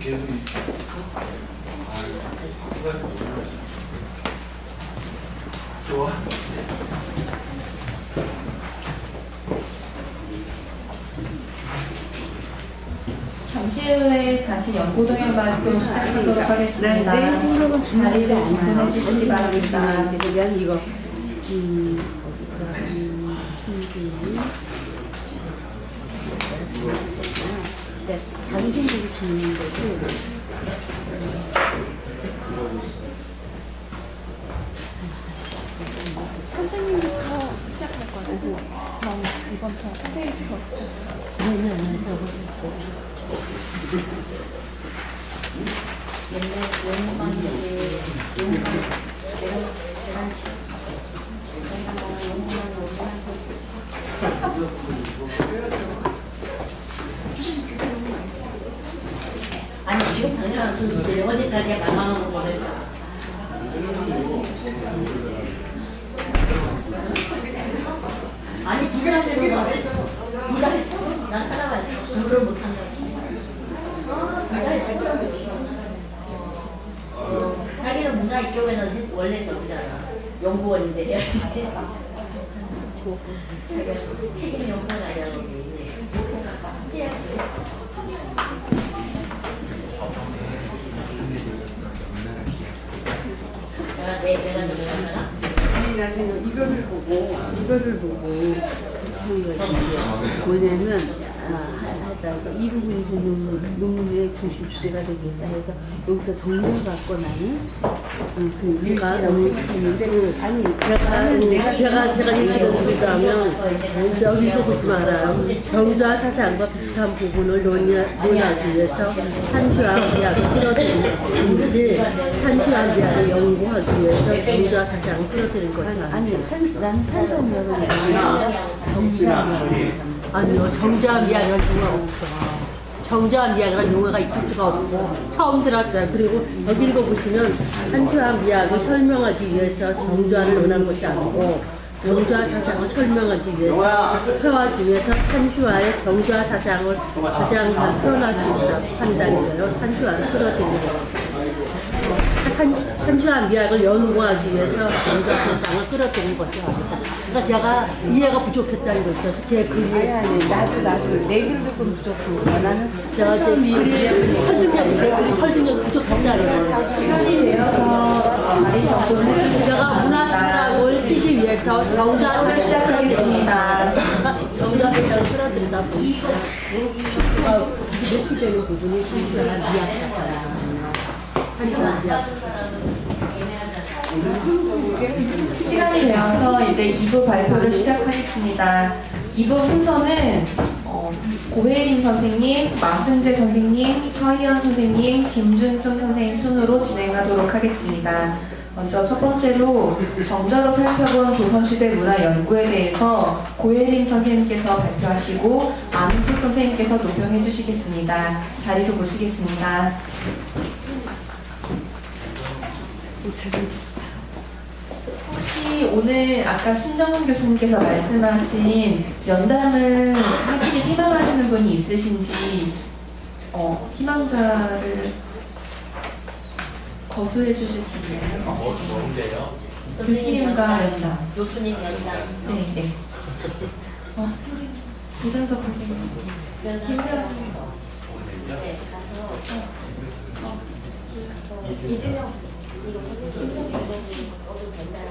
계속 좋아. 잠시 후에 다시 연고동행 발표 시작하도록 하겠습니다. 네, 생각은 자리를 이동해 주시기 바랍니다. 그러면 이거 네, 자기 생각이 주는 거고. 선생님부터 시작할 거고. 이번 편 선생님부터. 네네. 아니 지금 당연한 순서죠. 어제까지 만만한 거를 아니 두 개나 빼지 말했어. 네가 했어. 난 따라와야지. 공부를 못한다. 네가 했어. 자기는 문화 이쪽에는 원래 저기잖아. 연구원인데 해야지. 자기가 책임 연구원 하려고 해야지. 내가 저기 하잖아. 아니 나는 이거를 보고 뭐냐면 하다가 이 부분이 논문의 90대가 되겠다 해서 여기서 정리를 받고 나는 우리가 너무 있는데 아니 제가 얘기를 드리자면 여기서 보지 말아요. 정자 사상과 비슷한 부분을 논하기 위해서 산수학 비약을 끌어들이는지 산수학 비약을 연구하기 위해서 정자 사상을 끌어들인 거죠. 아니 난 산수학이라고 아니요, 정자미학이라는 용어가 없어. 정자미학이라는 용어가 있을 수가 없고 처음 들었어요. 그리고 여기 읽어보시면 한수학 미학을 설명하기 위해서 정자를 논한 것이 아니고 정자 사상을 설명하기 위해서 표화 중에서 산수화의 정자 사상을 가장 잘 표현하기 위해서 판단이에요. 산수화를 끌어들이는 거. 산수화 미학을 연구하기 위해서 정자 사상을 끌어들이는 것이죠. 그러니까 제가 이해가 부족했다는 거 있어서 제 글이 나도 내 글도 좀 부족하고 나는 제가 설득력이 부족했다는 거예요. 시간이 되어서 자리 정돈해 주시기 제가 바랍니다. 문학문학을 띄기 위해서 정자를 시작하겠습니다. 정자를 끌어들이다 보니까 놓치되는 부분이 산수화 미학 사상 산수화 미학 시간이 되어서 이제 2부 발표를 시작하겠습니다. 2부 순서는 고혜림 선생님, 마승재 선생님, 서희연 선생님, 김준승 선생님 순으로 진행하도록 하겠습니다. 먼저 첫 번째로 정자로 살펴본 조선시대 문화 연구에 대해서 고혜림 선생님께서 발표하시고 안은숙 선생님께서 논평해 주시겠습니다. 자리로 모시겠습니다. 혹시 오늘 아까 신정훈 교수님께서 말씀하신 연담을 하시길 희망하시는 분이 있으신지 희망자를 거수해 주실 수 있나요? 뭔데요? 교수님과 연담. 교수님 연장. 네, 네. 김현석 선생님. 김현석 네, 가서 이재명 이거 어도 된다고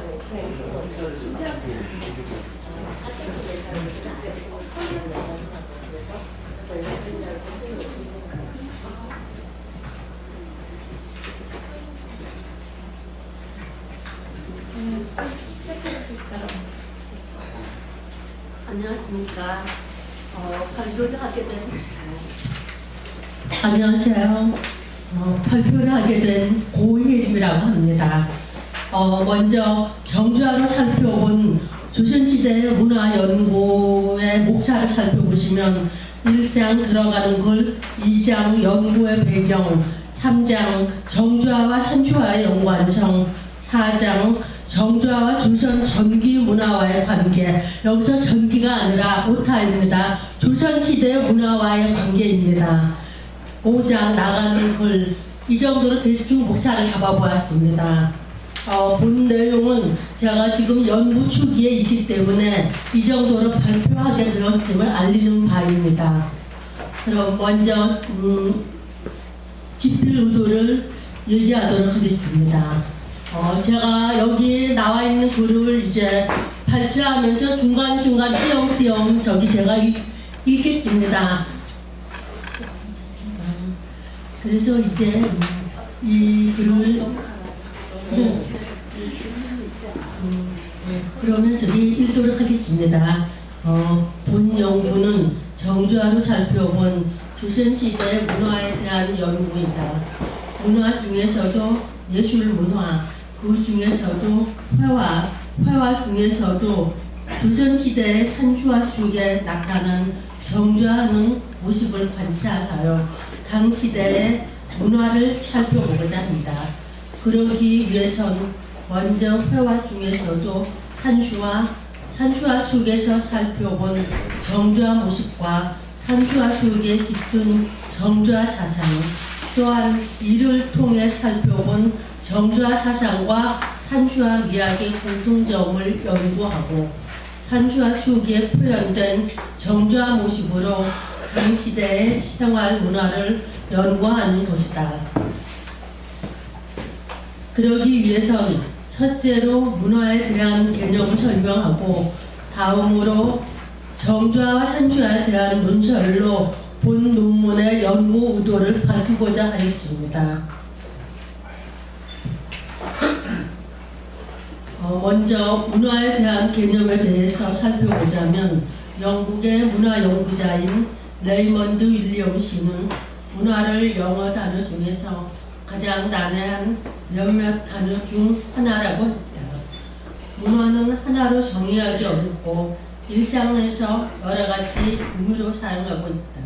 안녕하십니까. 설교를 하게 된 안녕하세요. 발표를 하게 된 고혜림이라고 합니다. 먼저 정주화로 살펴본 조선시대 문화연구의 목차를 살펴보시면 1장 들어가는 글, 2장 연구의 배경, 3장 정주화와 산주화의 연관성, 4장 정주화와 조선 전기 문화와의 관계. 여기서 전기가 아니라 오타입니다. 조선시대 문화와의 관계입니다. 5장 나가는 글 이 정도로 대충 목차를 잡아보았습니다. 본 내용은 제가 지금 연구 초기에 있기 때문에 이 정도로 발표하게 되었음을 알리는 바입니다. 그럼 먼저 집필 의도를 얘기하도록 하겠습니다. 제가 여기 나와 있는 글을 이제 발표하면서 중간중간 띄엄띄엄 저기 제가 읽겠습니다. 그래서 이제 이 글을 그러면 저기 읽도록 하겠습니다. 본 연구는 정주화로 살펴본 조선시대 문화에 대한 연구이다. 문화 중에서도 예술 문화, 그 중에서도 회화 중에서도 조선시대의 산수화 속에 나타난 정주화하는 모습을 관찰하여 당시대의 문화를 살펴보고자 합니다. 그러기 위해선 먼저 회화 중에서도 산수화 속에서 살펴본 정주화 모습과 산수화 속에 깃든 정주화 사상, 또한 이를 통해 살펴본 정주화 사상과 산수화 미학의 공통점을 연구하고 산수화 속에 표현된 정주화 모습으로 당시대의 생활 문화를 연구하는 것이다. 그러기 위해선 첫째로 문화에 대한 개념을 설명하고 다음으로 정주화와 산수화에 대한 문설로 본 논문의 연구 의도를 밝히고자 하였습니다. 먼저 문화에 대한 개념에 대해서 살펴보자면 영국의 문화 연구자인 레이먼드 윌리엄스는 문화를 영어 단어 중에서 가장 난해한 몇몇 단어 중 하나라고 했다. 문화는 하나로 정의하기 어렵고 일상에서 여러 가지 의미로 사용하고 있다.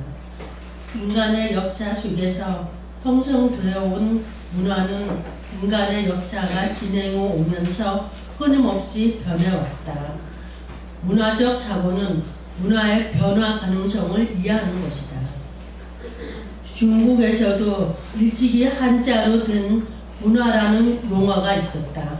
인간의 역사 속에서 형성되어 온 문화는 인간의 역사가 진행해 오면서 끊임없이 변해왔다. 문화적 사고는 문화의 변화 가능성을 이해하는 것이다. 중국에서도 일찍이 한자로 된 문화라는 용어가 있었다.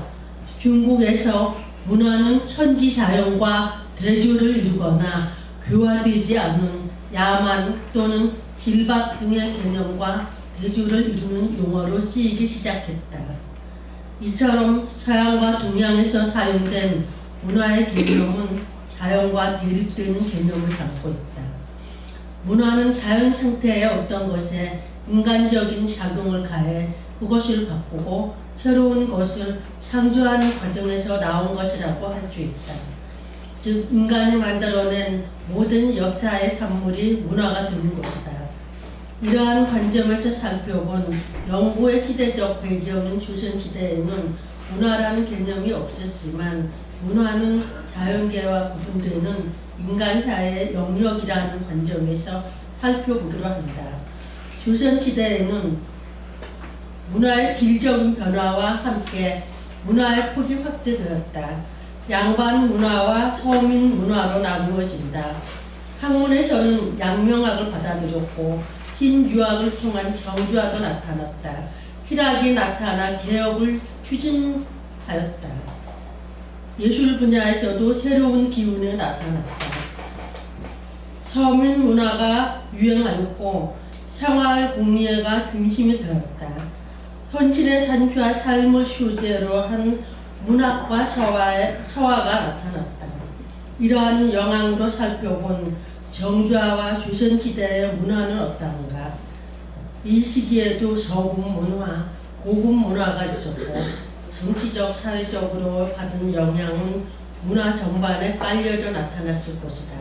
중국에서 문화는 천지자연과 대조를 이루거나 교화되지 않은 야만 또는 질박 등의 개념과 대조를 이루는 용어로 쓰이기 시작했다. 이처럼 서양과 동양에서 사용된 문화의 개념은 자연과 대립되는 개념을 담고 있다. 문화는 자연 상태의 어떤 것에 인간적인 작용을 가해 그것을 바꾸고 새로운 것을 창조하는 과정에서 나온 것이라고 할 수 있다. 즉 인간이 만들어낸 모든 역사의 산물이 문화가 되는 것이다. 이러한 관점에서 살펴본 영구의 시대적 배경인 조선시대에는 문화라는 개념이 없었지만 문화는 자연계와 구분되는 인간사의 영역이라는 관점에서 살펴보기로 합니다. 조선시대에는 문화의 질적인 변화와 함께 문화의 폭이 확대되었다. 양반 문화와 서민 문화로 나누어진다. 학문에서는 양명학을 받아들였고 신유학을 통한 정주화도 나타났다. 실학이 나타나 개혁을 추진하였다. 예술 분야에서도 새로운 기운이 나타났다. 서민 문화가 유행하였고 생활 공예가 중심이 되었다. 현실의 산수와 삶을 소재로 한 문학과 서화가 나타났다. 이러한 영향으로 살펴본 정주화와 조선시대의 문화는 어떠한가? 이 시기에도 서군 문화, 고급 문화가 있었고 정치적, 사회적으로 받은 영향은 문화 전반에 깔려져 나타났을 것이다.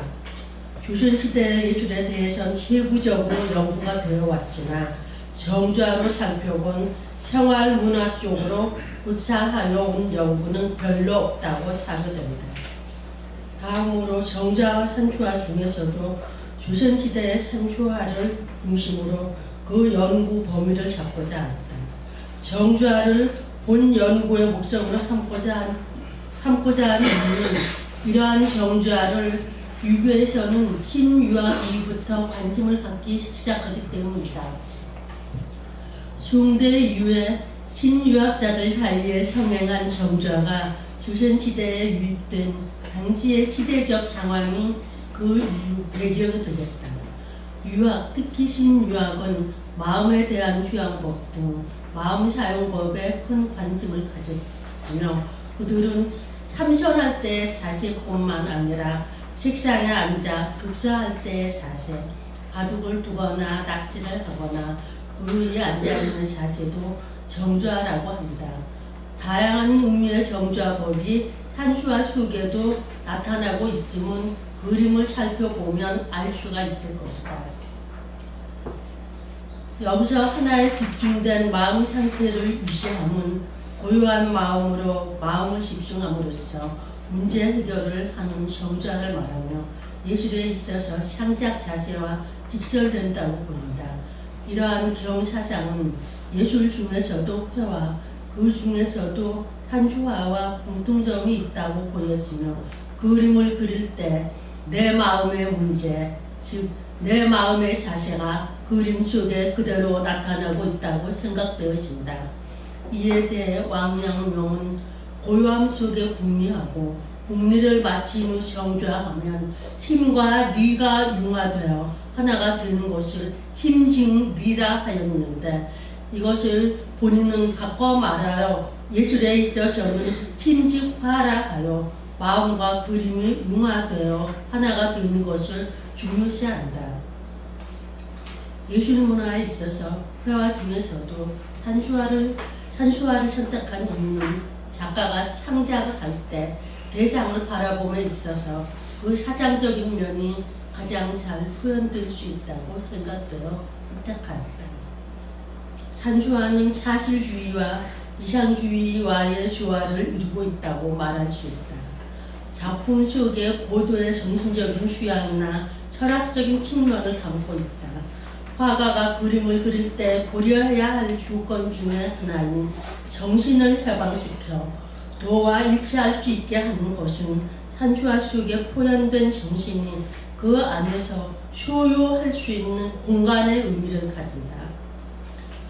조선시대의 예술에 대해서는 세부적으로 연구가 되어 왔으나 정주화로 살펴본 생활문화 쪽으로 구상하여 온 연구는 별로 없다고 사료된다. 다음으로 정주화와 산수화 중에서도 조선시대의 산수화를 중심으로 그 연구 범위를 잡고자 한다. 정주화를 본 연구의 목적으로 삼고자 한 이유는 이러한 정주화를 유교에서는 신유학 이후부터 관심을 갖기 시작하기 때문이다. 중대 이후에 신유학자들 사이에 성행한 정좌가 조선시대에 유입된 당시의 시대적 상황이 그 이유 배경이 되겠다. 유학, 특히 신유학은 마음에 대한 휴양법 등 마음 사용법에 큰 관심을 가졌으며 그들은 참선할 때의 자세뿐만 아니라 책상에 앉아 독서할 때의 자세, 바둑을 두거나 낚시를 하거나 그 위에 앉아있는 자세도 정좌라고 합니다. 다양한 의미의 정좌법이 산수화 속에도 나타나고 있음은 그림을 살펴보면 알 수가 있을 것이다. 여기서 하나에 집중된 마음 상태를 유지함은 고요한 마음으로 마음을 집중함으로써 문제 해결을 하는 정좌를 말하며 예술에 있어서 창작 자세와 직결된다고 보인다. 이러한 경사상은 예술 중에서도 회화, 그 중에서도 산수화와 공통점이 있다고 보였으며 그림을 그릴 때 내 마음의 문제, 즉 내 마음의 자세가 그림 속에 그대로 나타나고 있다고 생각되어진다. 이에 대해 왕양명은 고요함 속에 공리하고 공리를 마친 후 정좌하면 심과 리가 융화되어 하나가 되는 것을 심증리라 하였는데 이것을 본인은 바꿔 말하여 예술에 있어서는 심직화라 하여 마음과 그림이 융화되어 하나가 되는 것을 중요시한다. 예술 문화에 있어서 회화 중에서도 산수화를 선택한 이유는 작가가 창작을 할 때 대상을 바라봄에 있어서 그 사장적인 면이 가장 잘 표현될 수 있다고 생각되어 선택하였다. 산수화는 사실주의와 이상주의와의 조화를 이루고 있다고 말할 수 있다. 작품 속에 고도의 정신적인 휴양이나 철학적인 측면을 담고 있다. 화가가 그림을 그릴 때 고려해야 할 조건 중에 하나인 정신을 해방시켜 도와 일치할 수 있게 하는 것은 산수화 속에 표현된 정신이 그 안에서 소유할 수 있는 공간의 의미를 가진다.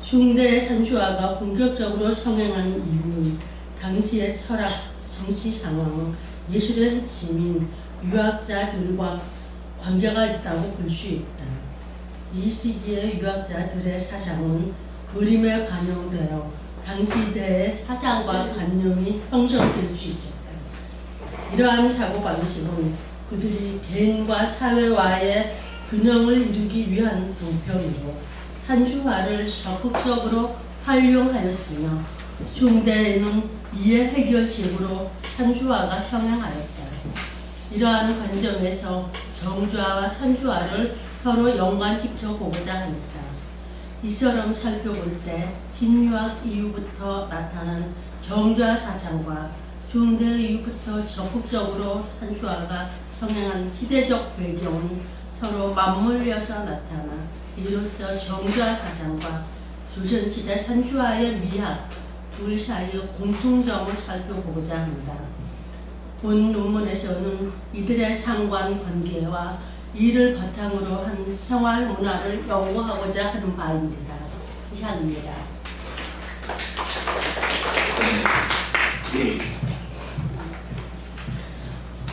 중대의 산수화가 본격적으로 성행한 이유는 당시의 철학, 정치 상황, 예술의 핵심인 유학자들과 관계가 있다고 볼 수 있다. 이 시기의 유학자들의 사상은 그림에 반영되어 당시대의 사상과 관념이 형성될 수 있었다. 이러한 사고방식은 그들이 개인과 사회와의 균형을 이루기 위한 방편으로 산수화를 적극적으로 활용하였으며 중대에는 이해 해결책으로 산수화가 성행하였다. 이러한 관점에서 정좌와 산수화를 서로 연관시켜 보고자 합니다. 이처럼 살펴볼 때 신유학 이후부터 나타난 정좌 사상과 중대 이후부터 적극적으로 산수화가 성행한 시대적 배경은 서로 맞물려서 나타나 이로써 정좌 사상과 조선시대 산수화의 미학 둘 사이의 공통점을 살펴보고자 합니다. 본 논문에서는 이들의 상관관계와 이를 바탕으로 한 생활 문화를 연구하고자 하는 바입니다. 이상입니다.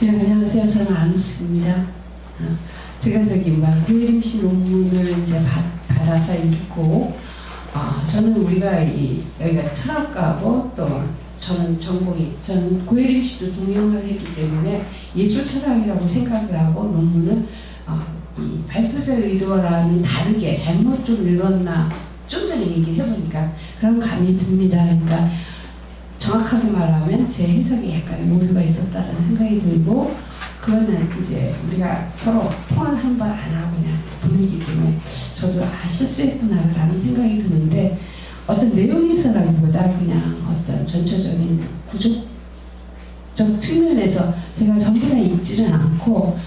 네, 안녕하세요. 저는 안우숙입니다. 제가 고혜림 씨 논문을 이제 받아서 읽고, 저는 여기가 철학가고 또 저는 고혜림 씨도 동영하겠기 때문에 예술 철학이라고 생각을 하고 논문을 이 발표자 의도와는 다르게 잘못 좀 읽었나 좀 전에 얘기를 해보니까 그런 감이 듭니다. 그러니까 정확하게 말하면 제 해석에 약간 오류가 있었다는 생각이 들고 그거는 이제 우리가 서로 통화를 한 번 안 하고 그냥 보내기 때문에 저도 실수했구나라는 생각이 드는데 어떤 내용에서라기보다 그냥 어떤 전체적인 구조적 측면에서 제가 전부 다 읽지는 않고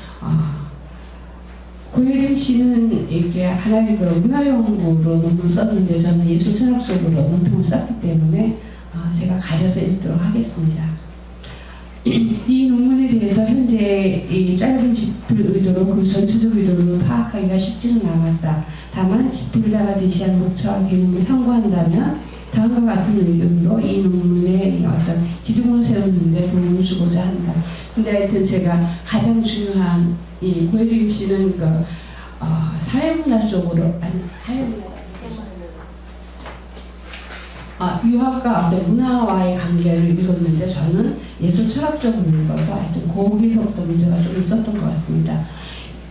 고혜림 씨는 이게 하나의 그 문화연구로 논문을 썼는데 저는 예술철학 쪽으로 논문을 썼기 때문에 제가 가려서 읽도록 하겠습니다. 이 논문에 대해서 현재 이 짧은 집필 의도로 그 전체적 의도를 파악하기가 쉽지는 않았다. 다만 집필자가 제시한 목차와 개념을 참고한다면 다음과 같은 의견으로 이 논문의 어떤 기둥을 세우는데 도움을 주고자 한다. 근데 하여튼 제가 가장 중요한 이 고혜림 씨는 사회문화 쪽으로 유학과 어떤 문화와의 관계를 읽었는데 저는 예술 철학적으로 읽어서 하여튼 거기서부터 문제가 좀 있었던 것 같습니다.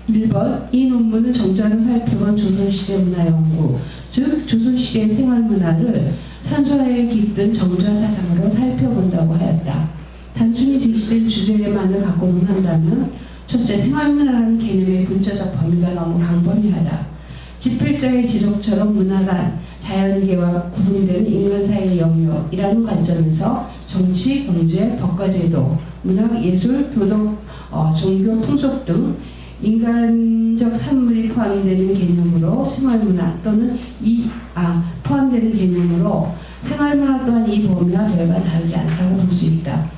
1번, 이 논문은 정자를 살펴본 조선시대 문화연구, 즉 조선시대 생활문화를 산수화에 깃든 정자 사상으로 살펴본다고 하였다. 단순히 제시된 주제만을 갖고는 한다면 첫째, 생활문화라는 개념의 문자적 범위가 너무 강범위하다. 집필자의 지적처럼 문화란 자연계와 구분되는 인간 사이의 영역이라는 관점에서 정치, 경제, 법과제도, 문학, 예술, 교독, 종교, 풍속 등 인간적 산물이 포함되는 개념으로 생활문화 또는 포함되는 개념으로 생활문화 또한 이 범위와 별반 다르지 않다고 볼 수 있다.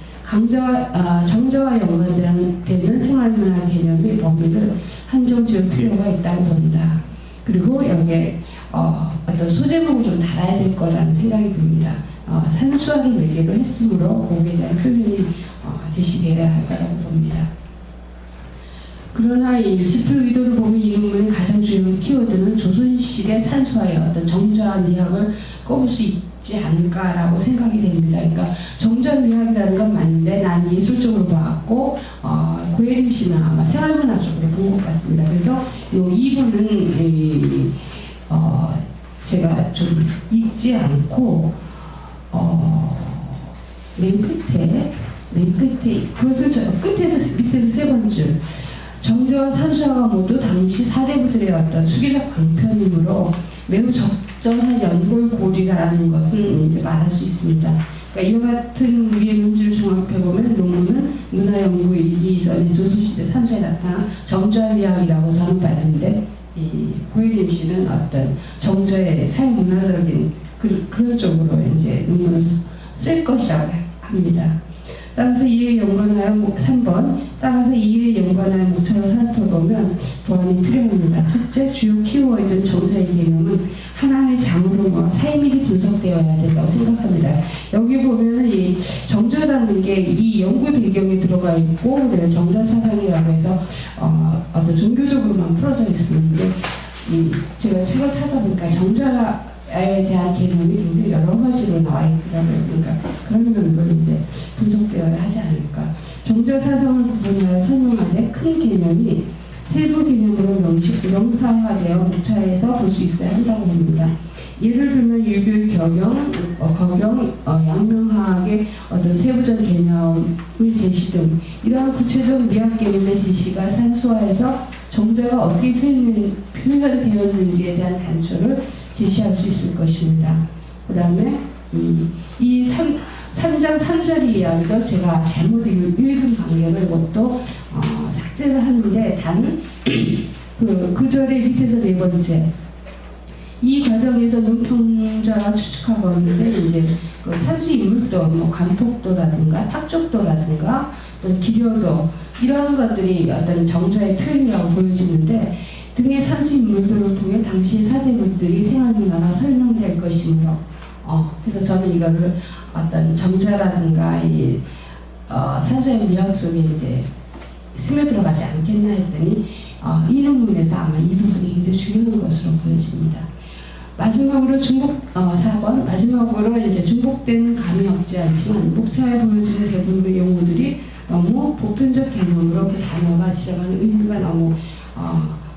정자와 연관되는 생활문화 개념의 범위를 한정 지을 필요가 있다고 본다. 그리고 여기에 어떤 소제목을 좀 달아야 될 거라는 생각이 듭니다. 산수화를 매개로 했으므로 거기에 대한 표현이 제시되어야 할 거라고 봅니다. 그러나 이 집필 의도를 보면 이 논문의 가장 중요한 키워드는 조선시대 산수화의 어떤 정자 미학을 꼽을 수 있지 않을까라고 생각이 됩니다. 그러니까 정자 미학이라는 건 맞는데 난 예술적으로 봐왔고 고혜림 씨는 아마 생활문화 쪽으로 본 것 같습니다. 그래서 이 부분은 제가 좀 읽지 않고 맨 끝에 그것을 저 끝에서 밑에서 세 번째 정자와 산수화가 모두 당시 사대부들의 어떤 수기적 방편이므로 매우 적절한 연골고리라는 것을 이제 말할 수 있습니다. 그러니까 이와 같은 우리의 문제를 종합해보면 논문은 문화연구 일기 전에 조선시대 산수에 나타난 정자미학이라고 저는 봤는데 이 고혜림 씨는 어떤 정자의 사회문화적인 그런 쪽으로 이제 논문을 쓸 것이라고 합니다. 따라서 이에 연관하여 3번 따라서 이에 연관하여 목차를 살펴보면 보완이 필요합니다. 첫째, 주요 키워드는 정자의 개념은 하나의 장으로 세밀히 분석되어야 된다고 생각합니다. 여기 보면 이 정자라는 게 이 연구 배경에 들어가 있고 정자 사상이라고 해서 어떤 종교적으로만 풀어져 있었는데 제가 책을 찾아보니까 정자에 대한 개념이 굉장히 여러 가지로 나와 있더라고요. 그러니까 그런 면으로 이제 분석되어야 하지 않을까. 정자 사상을 구분하여 설명하되 큰 개념이 세부 개념으로 명사화되어 목차에서 볼 수 있어야 한다고 봅니다. 예를 들면 유교의 경영, 양명학의 어떤 세부적 개념의 제시 등 이러한 구체적 미학 개념의 제시가 산수화에서 정자가 어떻게 표현되었는지에 대한 단초를 제시할 수 있을 것입니다. 그 다음에 이 3장 3절 이야기도 제가 잘못 읽은 관계로 이것도 삭제를 하는데 단 그 절의 밑에서 네 번째 이 과정에서 눈평자가 추측하거든요. 이제 그 산수 인물도 간폭도라든가 탁족도라든가 또 기려도 이러한 것들이 어떤 정자의 표현이라고 보여지는데 등의 산수 인물들을 통해 당시 사대부들이 생활문화가 설명될 것이므로 그래서 저는 이거를 어떤 정자라든가 이 산수의 미학 속에 이제 스며들어가지 않겠나 했더니 이 논문에서 아마 이 부분이 굉장히 중요한 것으로 보여집니다. 마지막으로 4번 마지막으로 이제 중복된 감이 없지 않지만 목차에 보여지는 대부분의 용어들이 너무 보편적 개념으로 그 단어가 지적하는 의미가 너무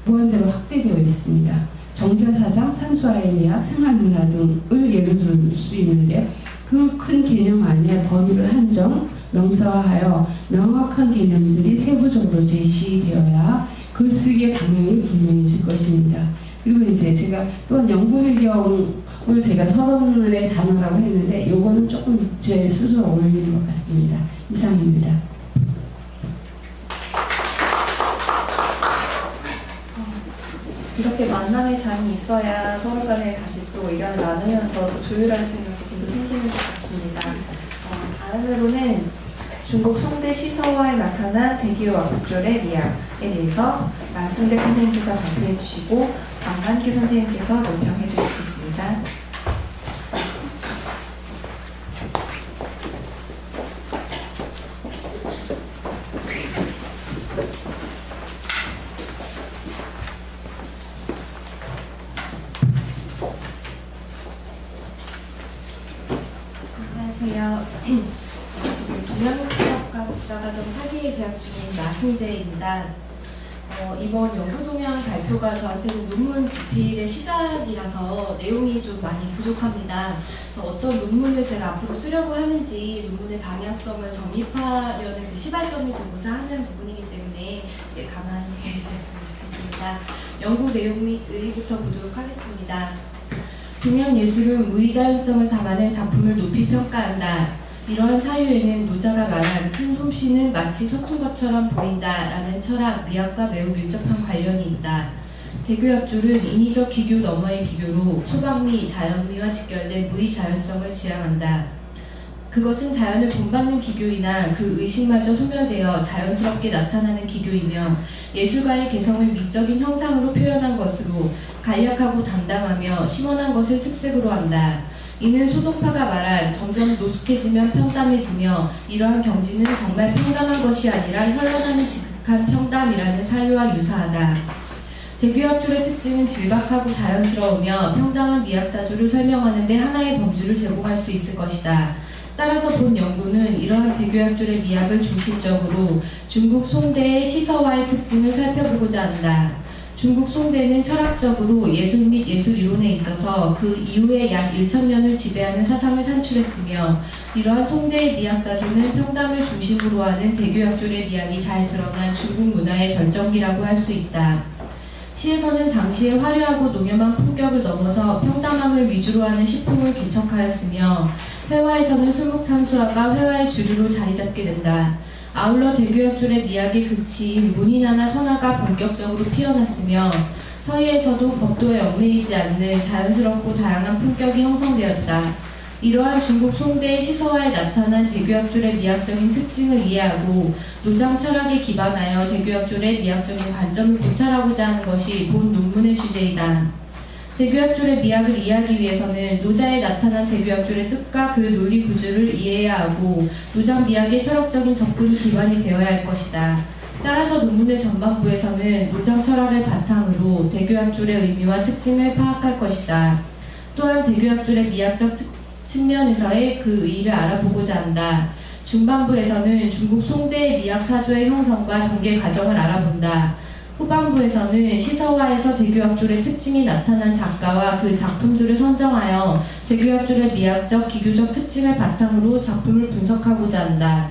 무한대로 확대되어 있습니다. 정자사상, 산수화의 미학, 생활문화 등을 예로 들 수 있는데 그 큰 개념 안에 범위를 한정, 명사화하여 명확한 개념들이 세부적으로 제시되어야 글쓰기의 방향이 분명해질 것입니다. 그리고 이제 제가 또한 연구 배경을 제가 서론의 단어라고 했는데 요거는 조금 제 스스로 어울리는 것 같습니다. 이상입니다. 이렇게 만남의 장이 있어야 서로 간에 다시 또 의견을 나누면서 또 조율할 수 있는 부분도 생기는 것 같습니다. 다음으로는 중국 송대 시서화에 나타난 대기와 국절의 미학에 대해서 나승대 선생님께서 발표해 주시고 강만규 선생님께서 논평해 주시겠습니다. 안녕하세요. 지금 동양국학과 박사과정 4기에 재학 중인 나승재입니다. 이번 연구동향 발표가 저한테는 논문 집필의 시작이라서 내용이 좀 많이 부족합니다. 그래서 어떤 논문을 제가 앞으로 쓰려고 하는지 논문의 방향성을 정립하려는 그 시발점이 되고자 하는 부분이기 때문에 가만히 해주셨으면 좋겠습니다. 연구 내용부터 보도록 하겠습니다. 동양 예술은 무의자연성을 담아낸 작품을 높이 평가한다. 이러한 사유에는 노자가 말한 큰 솜씨는 마치 서툰 것처럼 보인다라는 철학, 미학과 매우 밀접한 관련이 있다. 대교약졸은 인위적 기교 너머의 기교로 소방미, 자연미와 직결된 무의자연성을 지향한다. 그것은 자연을 본받는 기교이나 그 의식마저 소멸되어 자연스럽게 나타나는 기교이며 예술가의 개성을 미적인 형상으로 표현한 것으로 간략하고 담담하며 심원한 것을 특색으로 한다. 이는 소동파가 말한 점점 노숙해지면 평담해지며 이러한 경지는 정말 평담한 것이 아니라 현란함이 지극한 평담이라는 사유와 유사하다. 대교약졸의 특징은 질박하고 자연스러우며 평담한 미학사주를 설명하는 데 하나의 범주를 제공할 수 있을 것이다. 따라서 본 연구는 이러한 대교약졸의 미학을 중심적으로 중국 송대의 시서화의 특징을 살펴보고자 한다. 중국 송대는 철학적으로 예술 및 예술 이론에 있어서 그 이후에 약 1000년을 지배하는 사상을 산출했으며 이러한 송대의 미학사조는 평담을 중심으로 하는 대교약졸의 미학이 잘 드러난 중국 문화의 절정기라고 할 수 있다. 시에서는 당시의 화려하고 농염한 품격을 넘어서 평담함을 위주로 하는 시풍을 개척하였으며 회화에서는 수묵탄수화가 회화의 주류로 자리잡게 된다. 아울러 대교약졸의 미학의 극치인 문인화나 선화가 본격적으로 피어났으며 서예에서도 법도에 얽매이지 않는 자연스럽고 다양한 품격이 형성되었다. 이러한 중국 송대의 시서화에 나타난 대교약졸의 미학적인 특징을 이해하고 노장 철학에 기반하여 대교약졸의 미학적인 관점을 고찰하고자 하는 것이 본 논문의 주제이다. 대교약졸의 미학을 이해하기 위해서는 노자에 나타난 대교약졸의 뜻과 그 논리 구조를 이해해야 하고 노장 미학의 철학적인 접근이 기반이 되어야 할 것이다. 따라서 논문의 전반부에서는 노장 철학을 바탕으로 대교약졸의 의미와 특징을 파악할 것이다. 또한 대교약졸의 미학적 측면에서의 그 의의를 알아보고자 한다. 중반부에서는 중국 송대의 미학 사조의 형성과 전개 과정을 알아본다. 후반부에서는 시서화에서 대교약졸의 특징이 나타난 작가와 그 작품들을 선정하여 대교약졸의 미학적, 기교적 특징을 바탕으로 작품을 분석하고자 한다.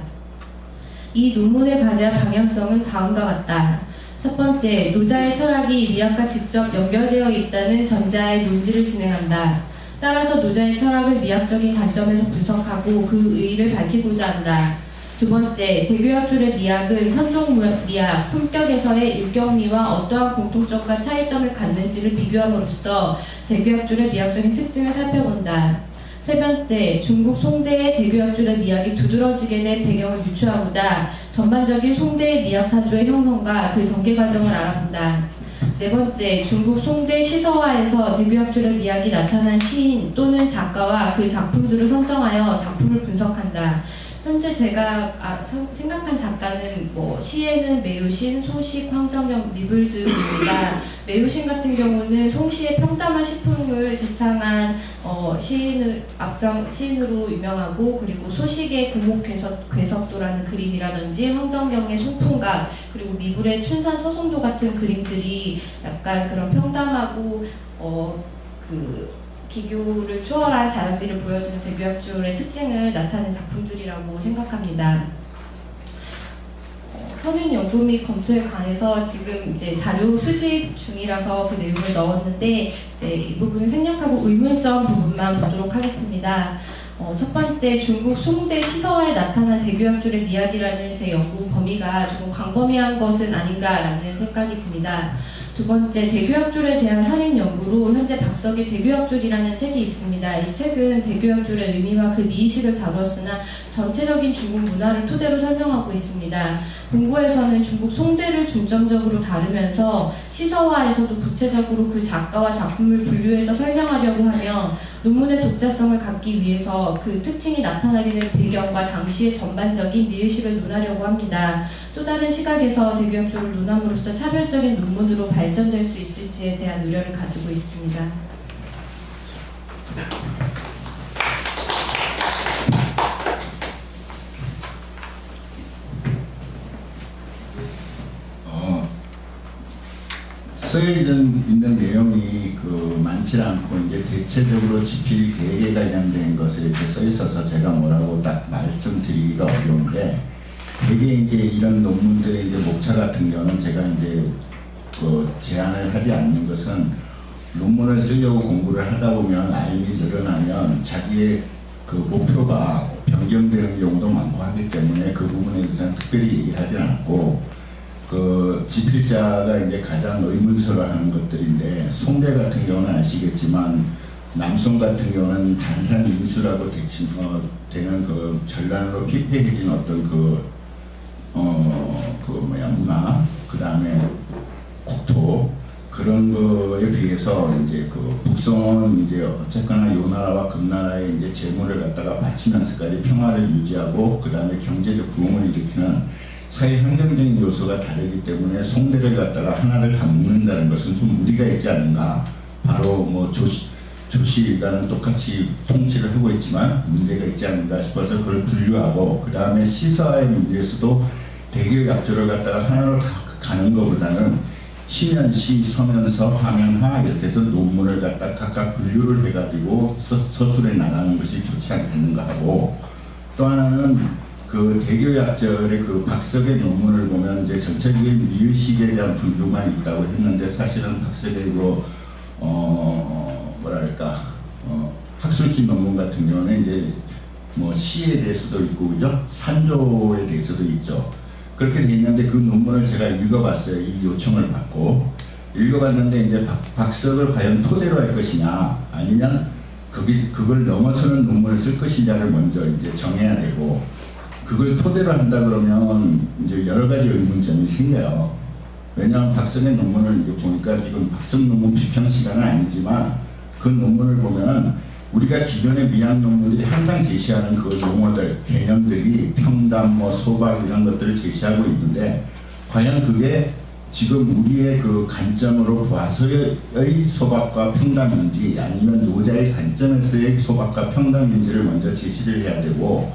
이 논문의 과제와 방향성은 다음과 같다. 첫 번째, 노자의 철학이 미학과 직접 연결되어 있다는 전제하에 논지를 진행한다. 따라서 노자의 철학을 미학적인 관점에서 분석하고 그 의의를 밝히고자 한다. 두 번째, 대교약졸의 미학은 선종 미학, 품격에서의 일격미와 어떠한 공통점과 차이점을 갖는지를 비교함으로써 대교약졸의 미학적인 특징을 살펴본다. 세 번째, 중국 송대의 대교약졸의 미학이 두드러지게 된 배경을 유추하고자 전반적인 송대의 미학 사조의 형성과 그 전개 과정을 알아본다. 네 번째, 중국 송대 시서화에서 대교약졸의 미학이 나타난 시인 또는 작가와 그 작품들을 선정하여 작품을 분석한다. 현재 제가 생각한 작가는 시에는 매우신, 소식, 황정영, 미불드입니다. 매우신 같은 경우는 송시의 평담한 시풍을 제창한 시인으로 유명하고, 그리고 소식의 고목괴석도라는 그림이라든지 황정경의 송풍각, 그리고 미불의 춘산 서송도 같은 그림들이 약간 그런 평담하고 기교를 초월한 자연미를 보여주는 대교약졸의 특징을 나타낸 작품들이라고 생각합니다. 선행 연구 및 검토에 관해서 지금 이제 자료 수집 중이라서 그 내용을 넣었는데 이제 이 부분은 생략하고 의문점 부분만 보도록 하겠습니다. 첫 번째, 중국 송대 시서화에 나타난 대교약졸의 미학이라는 제 연구 범위가 조금 광범위한 것은 아닌가라는 생각이 듭니다. 두 번째, 대교약졸에 대한 선행 연구로 현재 박석의 대교약졸이라는 책이 있습니다. 이 책은 대교약졸의 의미와 그 미의식을 다루었으나 전체적인 중국 문화를 토대로 설명하고 있습니다. 본고에서는 중국 송대를 중점적으로 다루면서 시서화에서도 구체적으로 그 작가와 작품을 분류해서 설명하려고 하며 논문의 독자성을 갖기 위해서 그 특징이 나타나게 된 배경과 당시의 전반적인 미의식을 논하려고 합니다. 또 다른 시각에서 대교학적을 논함으로써 차별적인 논문으로 발전될 수 있을지에 대한 우려를 가지고 있습니다. 있는 내용이 많지 않고 이제 대체적으로 지필 계획에 관련된 것에 이렇게 써 있어서 제가 뭐라고 딱 말씀드리기가 어려운데, 되게 이제 이런 논문들의 이제 목차 같은 경우는 제가 이제 제안을 하지 않는 것은, 논문을 쓰려고 공부를 하다 보면 알미 늘어나면 자기의 그 목표가 변경되는 경우도 많고 하기 때문에 그 부분에 대해서는 특별히 얘기를 하지 않고, 지필자가 이제 가장 의문스러워하는 것들인데, 송대 같은 경우는 아시겠지만 남송 같은 경우는 잔산 인수라고 되는 그 전란으로 피폐해진 어떤 문화, 그 다음에 국토, 그런 거에 비해서 이제 북송은 이제 어쨌거나 요 나라와 금나라의 이제 재물을 갖다가 바치면서까지 평화를 유지하고, 그 다음에 경제적 부흥을 일으키는 사회 환경적인 요소가 다르기 때문에 송대를 갖다가 하나를 다 묶는다는 것은 좀 무리가 있지 않는가. 바로 조실과는 똑같이 통치를 하고 있지만 문제가 있지 않는가 싶어서 그걸 분류하고, 그 다음에 시서화의 문제에서도 대교 약조를 갖다가 하나로 다 가는 것보다는 시면시, 서면서, 화면화 이렇게 해서 논문을 갖다 각각 분류를 해가지고 서술해 나가는 것이 좋지 않겠는가 하고, 또 하나는 대교약절의 박석의 논문을 보면 이제 전체적인 미의식에 대한 분류만 있다고 했는데, 사실은 박석의 학술지 논문 같은 경우는 이제 시에 대해서도 있고, 그죠? 산조에 대해서도 있죠. 그렇게 돼 있는데 그 논문을 제가 읽어봤어요. 이 요청을 받고 읽어봤는데, 이제 박석을 과연 토대로 할 것이냐, 아니면 그걸 넘어서는 논문을 쓸 것이냐를 먼저 이제 정해야 되고, 그걸 토대로 한다 그러면 이제 여러 가지 의문점이 생겨요. 왜냐하면 박석의 논문을 이제 보니까, 지금 박석 논문 비평 시간은 아니지만 그 논문을 보면 우리가 기존의 미학 논문들이 항상 제시하는 그 용어들, 개념들이 평담, 소박 이런 것들을 제시하고 있는데, 과연 그게 지금 우리의 그 관점으로 봐서의 소박과 평담인지, 아니면 노자의 관점에서의 소박과 평담인지를 먼저 제시를 해야 되고,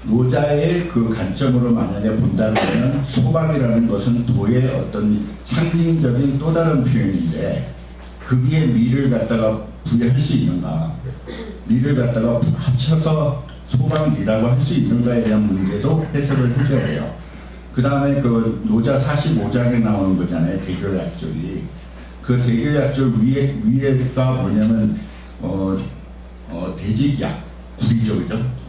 노자의 그 관점으로 만약에 본다 그러면 소박이라는 것은 도의 어떤 상징적인 또 다른 표현인데, 거기에 미를 갖다가 부여할 수 있는가, 미를 갖다가 합쳐서 소박미라고 할 수 있는가에 대한 문제도 해석을 해줘야 돼요. 그 다음에 노자 45장에 나오는 거잖아요, 대교약절이. 그 대교약절 위에가 뭐냐면 대직약 구리죠, 그죠?